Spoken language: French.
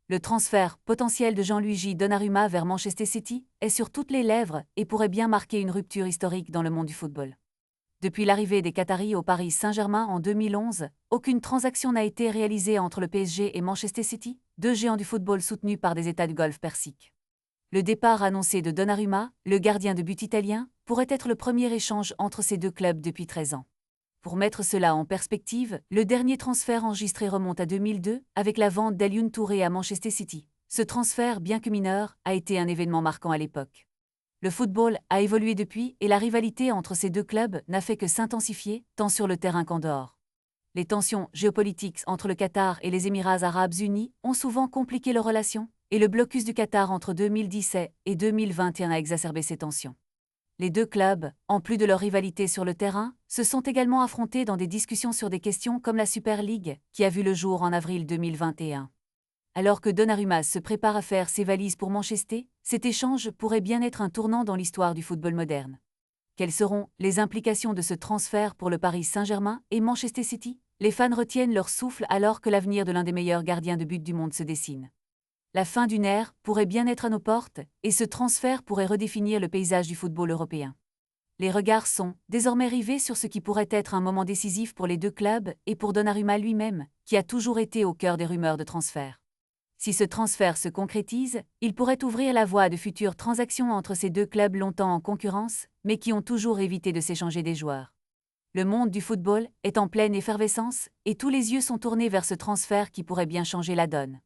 Le transfert potentiel de Gianluigi Donnarumma vers Manchester City est sur toutes les lèvres et pourrait bien marquer une rupture historique dans le monde du football. Depuis l'arrivée des Qataris au Paris Saint-Germain en 2011, aucune transaction n'a été réalisée entre le PSG et Manchester City, deux géants du football soutenus par des États du Golfe Persique. Le départ annoncé de Donnarumma, le gardien de but italien, pourrait être le premier échange entre ces deux clubs depuis 13 ans. Pour mettre cela en perspective, le dernier transfert enregistré remonte à 2002 avec la vente d'Alioune Touré à Manchester City. Ce transfert, bien que mineur, a été un événement marquant à l'époque. Le football a évolué depuis et la rivalité entre ces deux clubs n'a fait que s'intensifier, tant sur le terrain qu'en dehors. Les tensions géopolitiques entre le Qatar et les Émirats arabes unis ont souvent compliqué leurs relations, et le blocus du Qatar entre 2017 et 2021 a exacerbé ces tensions. Les deux clubs, en plus de leur rivalité sur le terrain, se sont également affrontés dans des discussions sur des questions comme la Super League, qui a vu le jour en avril 2021. Alors que Donnarumma se prépare à faire ses valises pour Manchester, cet échange pourrait bien être un tournant dans l'histoire du football moderne. Quelles seront les implications de ce transfert pour le Paris Saint-Germain et Manchester City? Les fans retiennent leur souffle alors que l'avenir de l'un des meilleurs gardiens de but du monde se dessine. La fin d'une ère pourrait bien être à nos portes, et ce transfert pourrait redéfinir le paysage du football européen. Les regards sont désormais rivés sur ce qui pourrait être un moment décisif pour les deux clubs et pour Donnarumma lui-même, qui a toujours été au cœur des rumeurs de transfert. Si ce transfert se concrétise, il pourrait ouvrir la voie à de futures transactions entre ces deux clubs longtemps en concurrence, mais qui ont toujours évité de s'échanger des joueurs. Le monde du football est en pleine effervescence, et tous les yeux sont tournés vers ce transfert qui pourrait bien changer la donne.